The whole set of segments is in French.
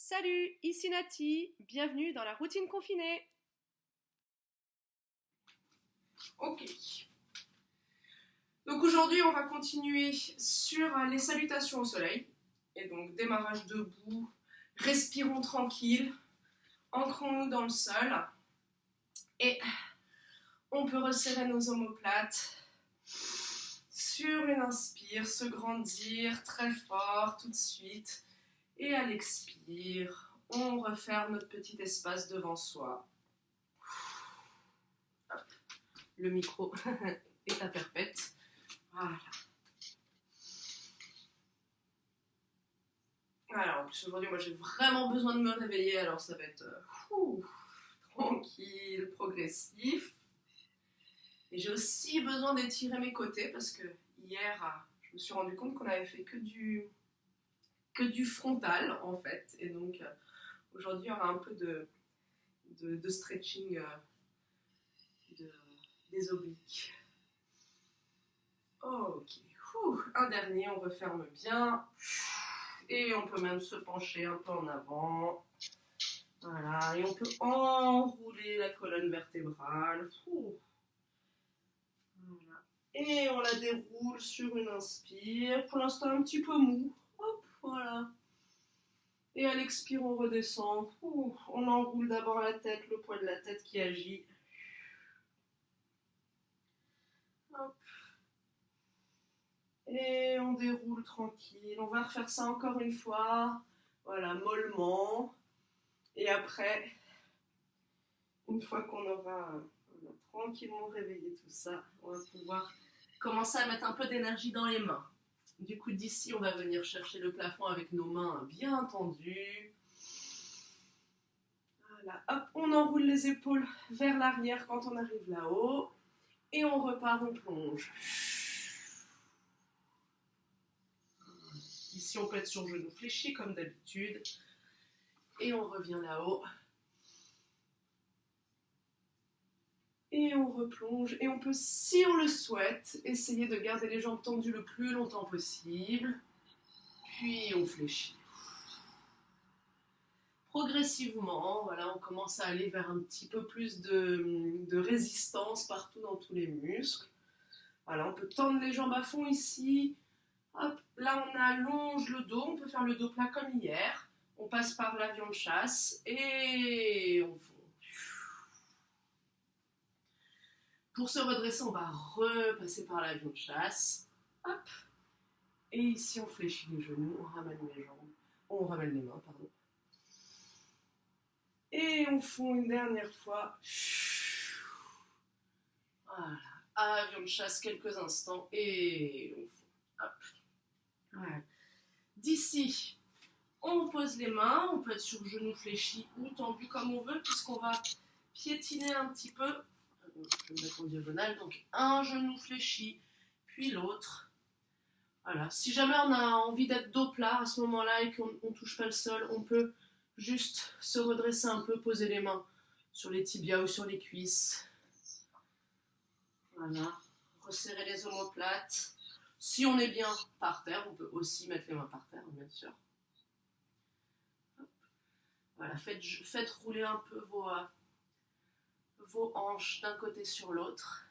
Salut, ici Nati, bienvenue dans la routine confinée. Ok. Donc aujourd'hui, on va continuer sur les salutations au soleil. Et donc, démarrage debout, respirons tranquille, ancrons-nous dans le sol. Et on peut resserrer nos omoplates. Sur une inspire, se grandir très fort tout de suite. Et à l'expire, on referme notre petit espace devant soi. Hop. Le micro est à perpète. Voilà. Alors, en plus aujourd'hui, moi j'ai vraiment besoin de me réveiller, alors ça va être tranquille, progressif. Et j'ai aussi besoin d'étirer mes côtés parce que hier, je me suis rendu compte qu'on avait fait que du frontal en fait. Et donc aujourd'hui, il y aura un peu de stretching des obliques. Ok, un dernier, on referme bien. Et on peut même se pencher un peu en avant. Voilà, et on peut enrouler la colonne vertébrale. Voilà. Et on la déroule sur une inspire. Pour l'instant, un petit peu mou. Hop, voilà. Et à l'expire, on redescend. On enroule d'abord la tête, le poids de la tête qui agit. Hop. Et on déroule tranquille. On va refaire ça encore une fois. Voilà, mollement. Et après, une fois qu'on aura tranquillement réveillé tout ça, on va pouvoir commencer à mettre un peu d'énergie dans les mains. Du coup, d'ici, on va venir chercher le plafond avec nos mains bien tendues. Voilà, hop, on enroule les épaules vers l'arrière quand on arrive là-haut. Et on repart, on plonge. Ici, on peut être sur genou fléchi comme d'habitude. Et on revient là-haut. Et on replonge. Et on peut, si on le souhaite, essayer de garder les jambes tendues le plus longtemps possible. Puis on fléchit. Progressivement, voilà, on commence à aller vers un petit peu plus de résistance partout dans tous les muscles. Voilà, on peut tendre les jambes à fond ici. Hop, là on allonge le dos, on peut faire le dos plat comme hier. On passe par l'avion de chasse et on fond. Pour se redresser, on va repasser par l'avion de chasse. Hop. Et ici, on fléchit les genoux, on ramène les jambes. On ramène les mains, pardon. Et on fond une dernière fois. Voilà. Avion de chasse quelques instants et on fond. Hop. Voilà. D'ici, on pose les mains. On peut être sur genoux fléchis ou tendus comme on veut, puisqu'on va piétiner un petit peu. Je vais me mettre en diagonale. Donc, un genou fléchi, puis l'autre. Voilà. Si jamais on a envie d'être dos plat à ce moment-là et qu'on ne touche pas le sol, on peut juste se redresser un peu, poser les mains sur les tibias ou sur les cuisses. Voilà. Resserrer les omoplates. Si on est bien par terre, on peut aussi mettre les mains par terre, bien sûr. Voilà. Faites rouler un peu vos hanches d'un côté sur l'autre.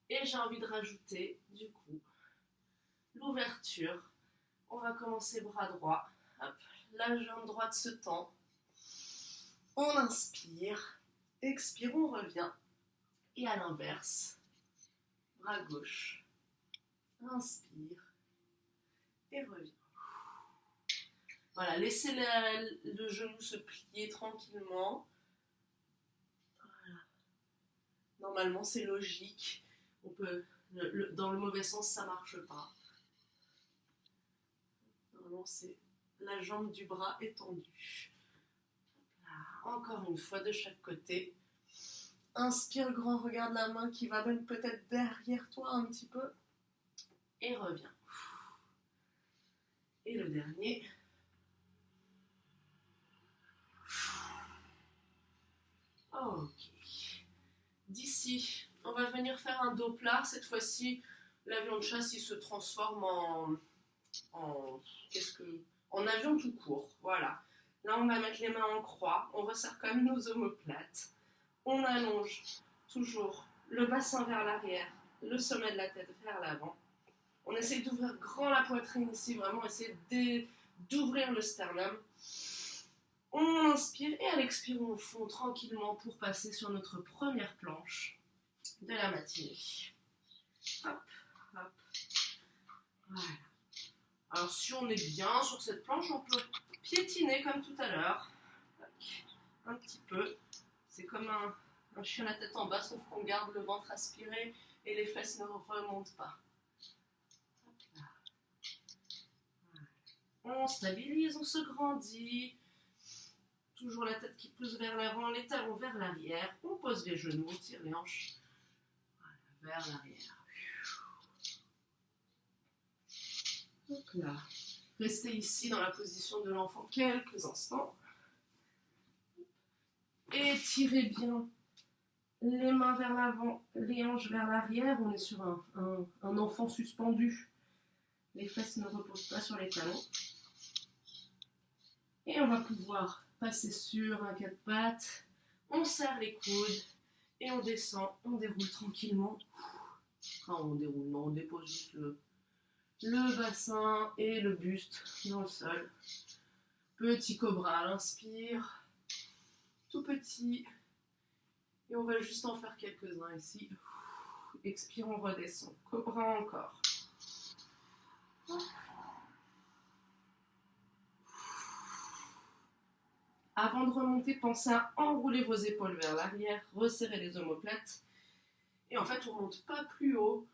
Et j'ai envie de rajouter, du coup, l'ouverture. On va commencer bras droit. Hop. La jambe droite se tend. On inspire. Expire, on revient. Et à l'inverse, bras gauche. Inspire. Et revient. Voilà, laissez le genou se plier tranquillement. Voilà. Normalement, c'est logique. On peut, dans le mauvais sens, ça ne marche pas. Normalement, c'est la jambe du bras étendue. Là, encore une fois, de chaque côté. Inspire grand, regarde la main qui va même peut-être derrière toi un petit peu. Et reviens. Et le dernier. Ok. D'ici, on va venir faire un dos plat. Cette fois-ci, l'avion de chasse, il se transforme en en avion tout court. Voilà. Là, on va mettre les mains en croix. On resserre quand même nos omoplates. On allonge toujours le bassin vers l'arrière, le sommet de la tête vers l'avant. On essaie d'ouvrir grand la poitrine ici, vraiment essayer d'ouvrir le sternum. On inspire et à l'expire, on fond tranquillement pour passer sur notre première planche de la matinée. Hop, hop. Voilà. Alors si on est bien sur cette planche, on peut piétiner comme tout à l'heure. Un petit peu. C'est comme un chien la tête en bas, sauf qu'on garde le ventre aspiré et les fesses ne remontent pas. On stabilise, on se grandit. Toujours la tête qui pousse vers l'avant, les talons vers l'arrière. On pose les genoux, on tire les hanches voilà, vers l'arrière. Donc là, restez ici dans la position de l'enfant quelques instants. Étirez bien les mains vers l'avant, les hanches vers l'arrière. On est sur un enfant suspendu. Les fesses ne reposent pas sur les talons. Et on va pouvoir passer sur un quatre pattes. On serre les coudes et on descend, on déroule tranquillement. Enfin, on déroule, non, on dépose juste le bassin et le buste dans le sol. Petit cobra à l'inspire, tout petit. Et on va juste en faire quelques-uns ici. Expire, on redescend. Cobra encore. Avant de remonter, pensez à enrouler vos épaules vers l'arrière, resserrer les omoplates. Et en fait, on ne monte pas plus haut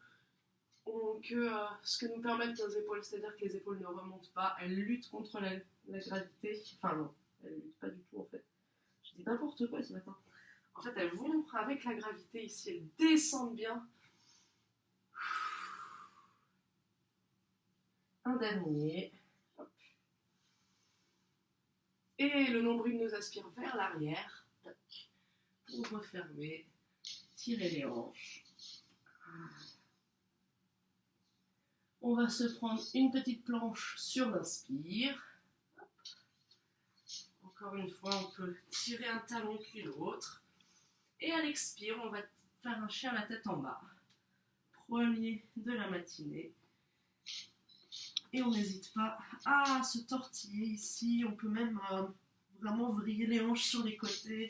que ce que nous permettent nos épaules. C'est-à-dire que les épaules ne remontent pas, elles luttent contre la gravité. Enfin non, elles ne luttent pas du tout en fait. Je dis n'importe quoi ce matin. En fait, elles vont avec la gravité ici, elles descendent bien. Un dernier. Hop. Et le nombril nous aspire vers l'arrière. Pour refermer, tirer les hanches. On va se prendre une petite planche sur l'inspire. Encore une fois, on peut tirer un talon puis l'autre. Et à l'expire, on va faire un chien à la tête en bas. Premier de la matinée. Et on n'hésite pas à se tortiller ici. On peut même vraiment vriller les hanches sur les côtés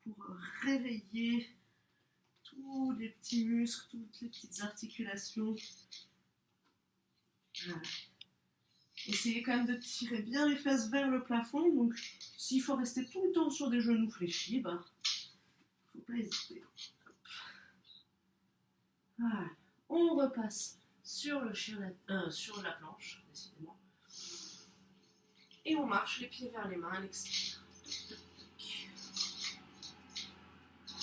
pour réveiller tous les petits muscles, toutes les petites articulations. Voilà. Essayez quand même de tirer bien les fesses vers le plafond. Donc, s'il faut rester tout le temps sur des genoux fléchis, il ne faut pas hésiter. Voilà. On repasse sur la planche, décidément. Et on marche les pieds vers les mains à l'extérieur.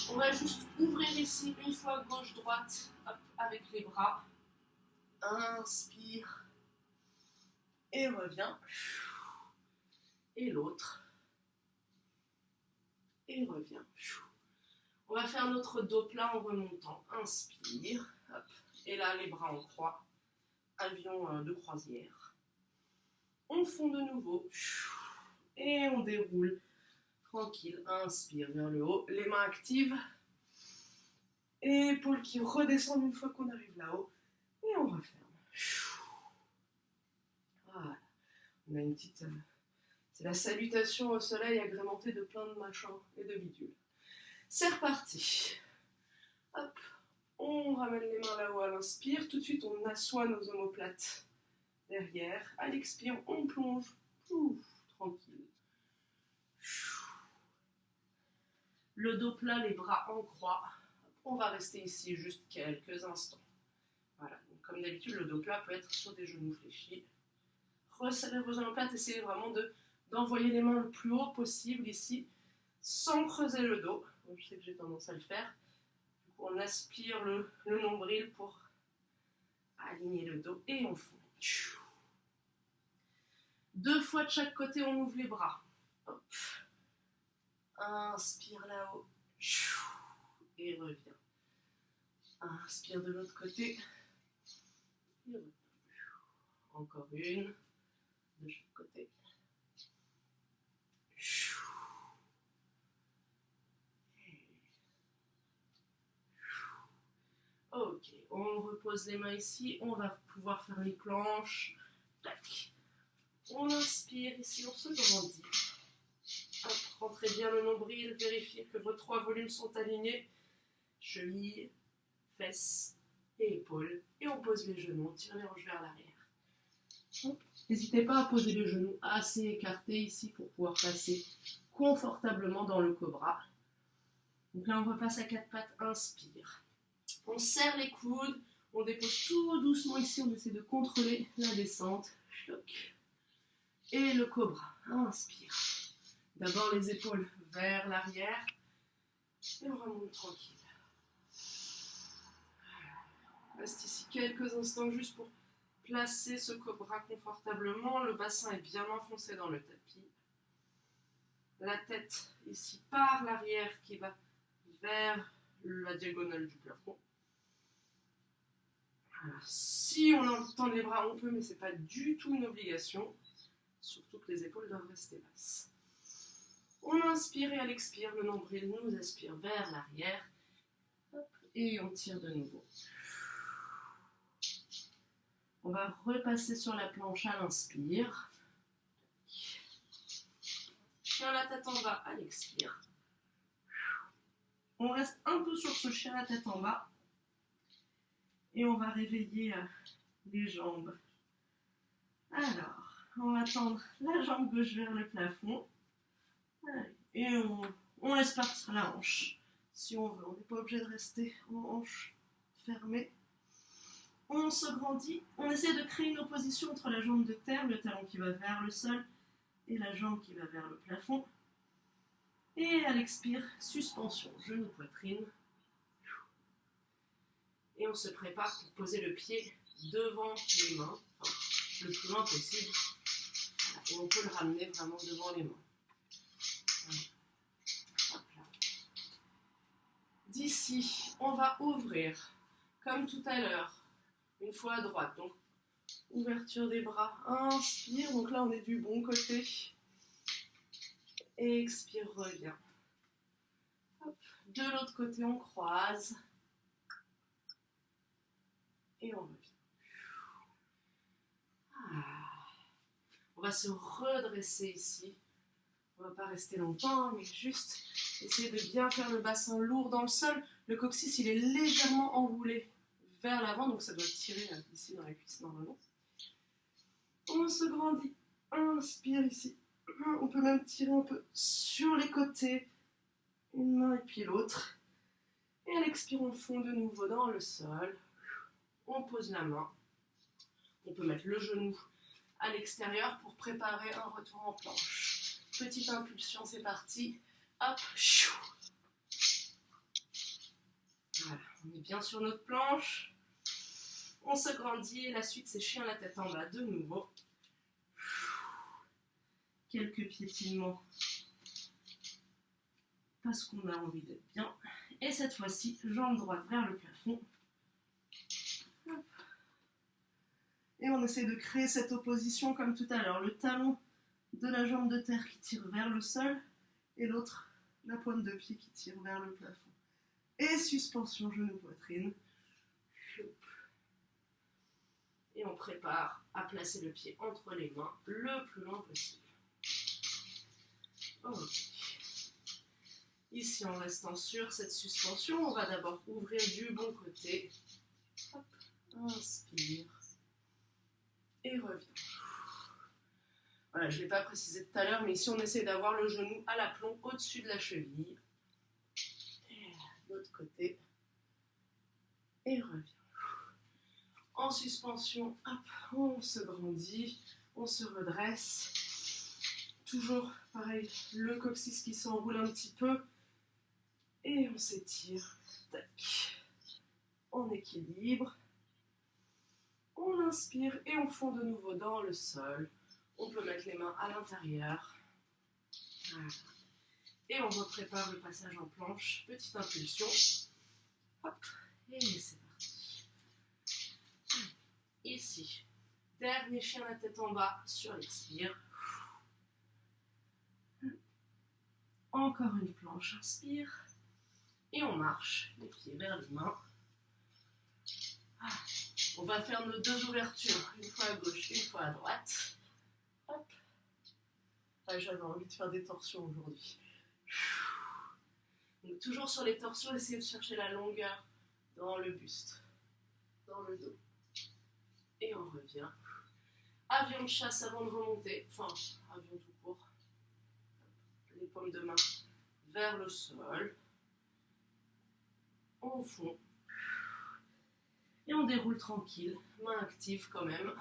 On va juste ouvrir ici une fois gauche-droite avec les bras. Inspire. Et revient. Et l'autre. Et revient. On va faire notre dos plat en remontant. Inspire. Hop. Et là, les bras en croix. Avion de croisière. On fond de nouveau. Et on déroule. Tranquille. Inspire vers le haut. Les mains actives. Et épaules qui redescendent une fois qu'on arrive là-haut. Et on referme. Voilà. On a une petite... c'est la salutation au soleil agrémentée de plein de machins et de bidules. C'est reparti. Hop. On ramène les mains là-haut à l'inspire. Tout de suite, on assoit nos omoplates derrière. À l'expire, on plonge. Tranquille. Le dos plat, les bras en croix. On va rester ici juste quelques instants. Voilà. Donc, comme d'habitude, le dos plat peut être sur des genoux fléchis. Resserrez vos omoplates. Essayez vraiment d'envoyer les mains le plus haut possible ici, sans creuser le dos. Donc, je sais que j'ai tendance à le faire. Du coup, on aspire le nombril pour aligner le dos et on fond. 2 fois de chaque côté, on ouvre les bras. Hop. Inspire là-haut. Et revient. Inspire de l'autre côté. Et revient. Encore une. de chaque côté. Ok, on repose les mains ici, on va pouvoir faire les planches. Tac. On inspire ici, on se grandit. Hop, rentrez bien le nombril, vérifiez que vos 3 volumes sont alignés. Chevilles, fesses et épaules. Et on pose les genoux, on tire les hanches vers l'arrière. N'hésitez pas à poser les genoux assez écartés ici pour pouvoir passer confortablement dans le cobra. Donc là, on repasse à 4 pattes, inspire. On serre les coudes, on dépose tout doucement ici, on essaie de contrôler la descente. Choc. Et le cobra, inspire. D'abord les épaules vers l'arrière et on remonte tranquille. On reste ici quelques instants juste pour placer ce cobra confortablement. Le bassin est bien enfoncé dans le tapis. La tête ici par l'arrière qui va vers la diagonale du plafond. Voilà. Si on a envie de tendre les bras, on peut, mais ce n'est pas du tout une obligation. Surtout que les épaules doivent rester basses. On inspire et à l'expire, le nombril nous aspire vers l'arrière. Et on tire de nouveau. On va repasser sur la planche à l'inspire. Chien la tête en bas à l'expire. On reste un peu sur ce chien la tête en bas. Et on va réveiller les jambes. Alors, on va tendre la jambe gauche vers le plafond. Et on laisse partir la hanche. Si on veut, on n'est pas obligé de rester en hanche fermée. On se grandit. On essaie de créer une opposition entre la jambe de terre, le talon qui va vers le sol, et la jambe qui va vers le plafond. Et à l'expire, suspension, genou, poitrine. Et on se prépare pour poser le pied devant les mains, enfin, le plus loin possible. Voilà. Et on peut le ramener vraiment devant les mains. Voilà. Hop là. D'ici, on va ouvrir, comme tout à l'heure, une fois à droite. Donc, ouverture des bras, inspire. Donc là, on est du bon côté. Expire, reviens. Hop. De l'autre côté, on croise. Et on revient. On va se redresser ici. On ne va pas rester longtemps, mais juste essayer de bien faire le bassin lourd dans le sol. Le coccyx, il est légèrement enroulé vers l'avant, donc ça doit tirer ici dans la cuisse normalement. On se grandit. Inspire ici. On peut même tirer un peu sur les côtés. Une main et puis l'autre. Et à l'expire, on fond de nouveau dans le sol. On pose la main. On peut mettre le genou à l'extérieur pour préparer un retour en planche. Petite impulsion, c'est parti. Hop, chou. Voilà, on est bien sur notre planche. On se grandit et la suite, c'est chien la tête en bas de nouveau. Quelques piétinements parce qu'on a envie d'être bien. Et cette fois-ci, jambe droite vers le plafond. Hop. Et on essaie de créer cette opposition comme tout à l'heure. Le talon de la jambe de terre qui tire vers le sol et l'autre, la pointe de pied qui tire vers le plafond. Et suspension genou-poitrine. Et on prépare à placer le pied entre les mains le plus loin possible. Ok. Ici, en restant sur cette suspension, on va d'abord ouvrir du bon côté. Hop. Inspire. Et reviens. Voilà, je ne l'ai pas précisé tout à l'heure, mais ici, on essaie d'avoir le genou à l'aplomb au-dessus de la cheville. Et de l'autre côté. Et reviens. En suspension, hop, on se grandit, on se redresse. Toujours, pareil, le coccyx qui s'enroule un petit peu. Et on s'étire. Tac. On équilibre. On inspire et on fond de nouveau dans le sol. On peut mettre les mains à l'intérieur. Voilà. Et on reprépare le passage en planche. Petite impulsion. Hop. Et c'est parti. Ici. Dernier chien la tête en bas sur l'expire. Encore une planche, inspire. Et on marche, les pieds vers les mains. On va faire nos 2 ouvertures, une fois à gauche, une fois à droite. Hop. Ah, j'avais envie de faire des torsions aujourd'hui. Donc toujours sur les torsions, essayez de chercher la longueur dans le buste, dans le dos. Et on revient. Avion de chasse avant de remonter, enfin, avion tout court. Les paumes de main vers le sol. On fond. Et on déroule tranquille, main active quand même.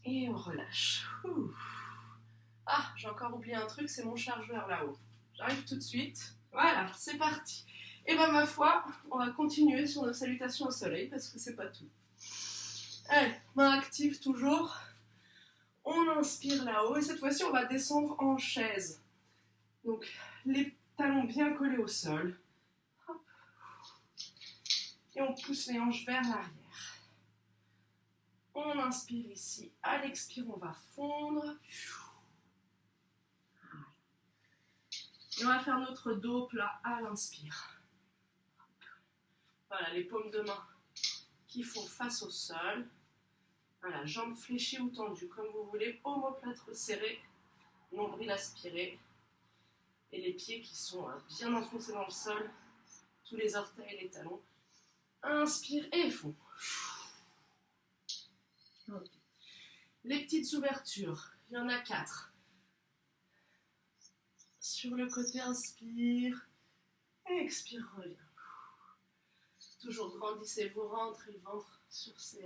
Et on relâche. Ah, j'ai encore oublié un truc, c'est mon chargeur là-haut. J'arrive tout de suite. Voilà, c'est parti. Et ben ma foi, on va continuer sur nos salutations au soleil parce que c'est pas tout. Allez, main active toujours. On inspire là-haut et cette fois-ci on va descendre en chaise. Donc les talons bien collés au sol. Hop. Et on pousse les hanches vers l'arrière. On inspire ici. À l'expire, on va fondre. Et on va faire notre dos plat à l'inspire. Voilà, les paumes de main qui font face au sol. Voilà, jambes fléchies ou tendues, comme vous voulez. Omoplate serré, nombril aspiré. Et les pieds qui sont bien enfoncés dans le sol. Tous les orteils et les talons. Inspire et fond. Okay. Les petites ouvertures, il y en a 4. Sur le côté, inspire. Et expire, revient. Toujours grandissez vos rentres et le ventre sur ces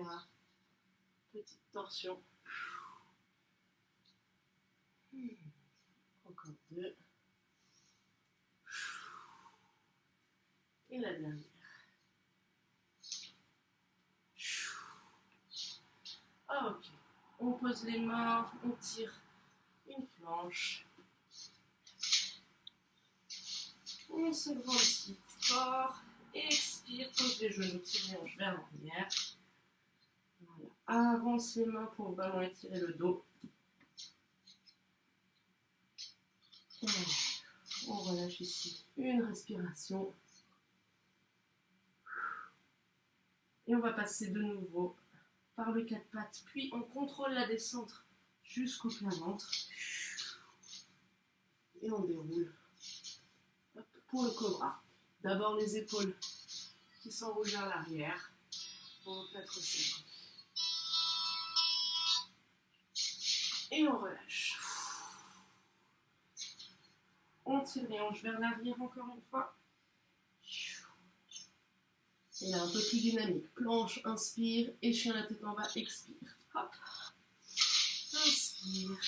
petites torsions. Encore 2. Et la dernière. Ok. On pose les mains, on tire une planche. On se grandit fort. Expire, pose les genoux, tire les hanches vers l'arrière. Voilà. Avance les mains pour vraiment étirer le dos. Et on relâche ici une respiration. Et on va passer de nouveau par le 4 pattes. Puis on contrôle la descente jusqu'au plat ventre. Et on déroule. Hop, pour le cobra. D'abord les épaules qui s'enroulent vers l'arrière. On plâtre serré. Et on relâche. On tire les hanches vers l'arrière encore une fois. Et là, un peu plus dynamique. Planche, inspire, et chien la tête en bas, expire. Hop. Inspire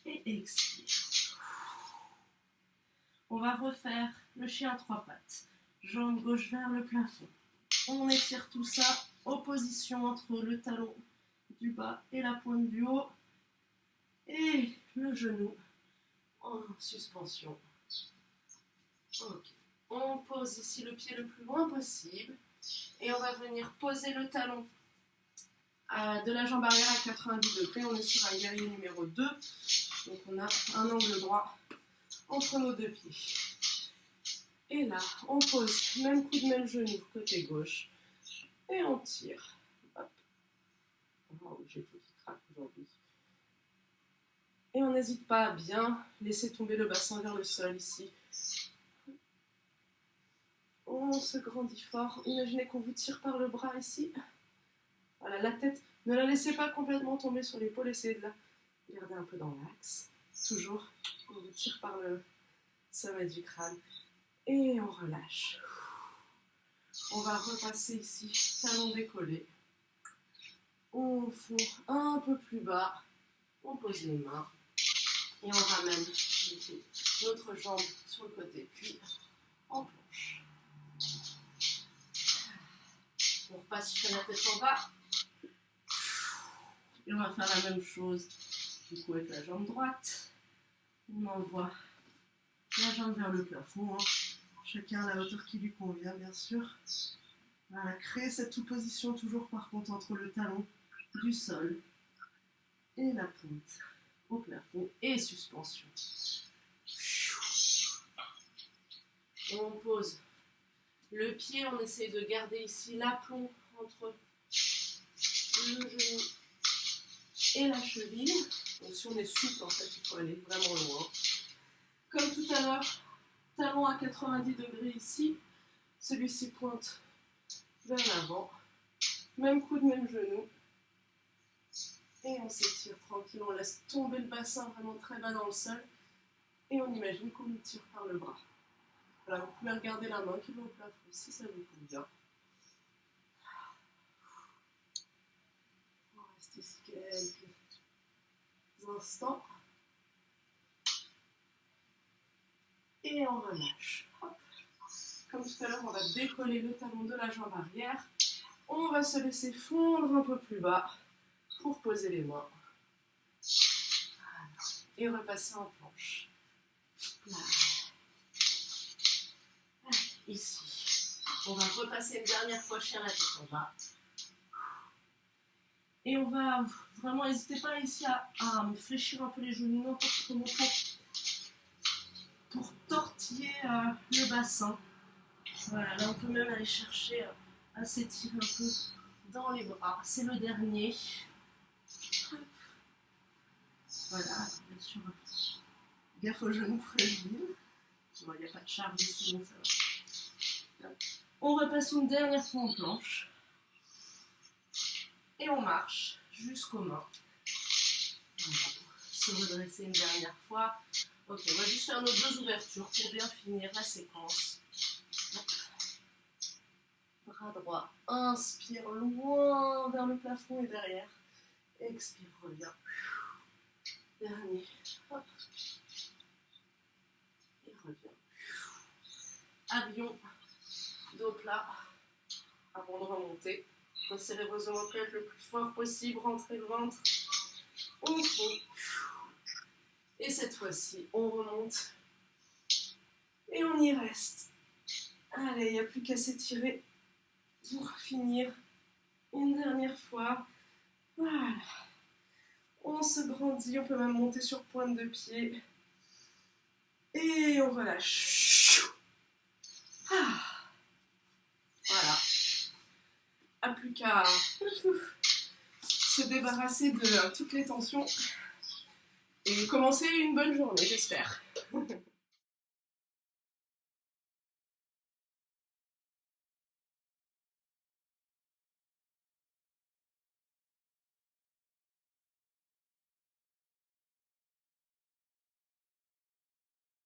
et expire. On va refaire le chien à 3 pattes. Jambe gauche vers le plafond. On étire tout ça. Opposition entre le talon du bas et la pointe du haut. Et le genou en suspension. Ok. On pose ici le pied le plus loin possible. Et on va venir poser le talon de la jambe arrière à 90 degrés. On est sur un guerrier numéro 2. Donc on a un angle droit entre nos 2 pieds. Et là, on pose même coup de même genou côté gauche. Et on tire. Hop. Oh, j'ai tout qui craque aujourd'hui. Et on n'hésite pas à bien laisser tomber le bassin vers le sol ici. On se grandit fort. Imaginez qu'on vous tire par le bras ici. Voilà, la tête, ne la laissez pas complètement tomber sur l'épaule. Essayez de la garder un peu dans l'axe. Toujours, on vous tire par le sommet du crâne. Et on relâche. On va repasser ici, talon décollé. On fond un peu plus bas. On pose les mains. Et on ramène notre jambe sur le côté. Puis, en planche. On repasse sur la tête en bas. Et on va faire la même chose du coup avec la jambe droite. On envoie la jambe vers le plafond. Chacun à la hauteur qui lui convient, bien sûr. Voilà, créer cette position toujours par contre entre le talon du sol et la pointe au plafond et suspension. On pose le pied, on essaye de garder ici l'aplomb entre le genou et la cheville. Donc si on est souple, en fait, il faut aller vraiment loin. Comme tout à l'heure, talon à 90 degrés ici. Celui-ci pointe vers l'avant. Même coude, même genou. Et on s'étire tranquille. On laisse tomber le bassin vraiment très bas dans le sol. Et on imagine qu'on nous tire par le bras. Voilà, vous pouvez regarder la main qui va au plafond si ça vous convient. On reste ici quelques instants. Et on relâche. Hop. Comme tout à l'heure, on va décoller le talon de la jambe arrière. On va se laisser fondre un peu plus bas pour poser les mains. Voilà. Et repasser en planche. Là. Ici. On va repasser une dernière fois chien la tête en bas. Et on va vraiment, n'hésitez pas ici à fléchir un peu les genoux, n'importe comment, pour tortiller le bassin. Voilà, là on peut même aller chercher à s'étirer un peu dans les bras. C'est le dernier. Voilà, bien sûr. Gaffe aux genoux fragiles. Bon, il n'y a pas de charge ici, donc ça va. On repasse une dernière fois en planche. Et on marche jusqu'aux mains. Voilà, pour se redresser une dernière fois. Ok, on va juste faire nos 2 ouvertures pour bien finir la séquence. Bras droit, inspire loin vers le plafond et derrière. Expire, reviens. Dernier. Hop. Et reviens. Avion, dos plat, avant de remonter. Resserrez vos omoplates le plus fort possible, rentrez le ventre. On fond. Et cette fois-ci, on remonte. Et on y reste. Allez, il n'y a plus qu'à s'étirer pour finir une dernière fois. Voilà. On se grandit, on peut même monter sur pointe de pied. Et on relâche. Ah. Voilà. Plus qu'à se débarrasser de toutes les tensions et commencer une bonne journée, j'espère.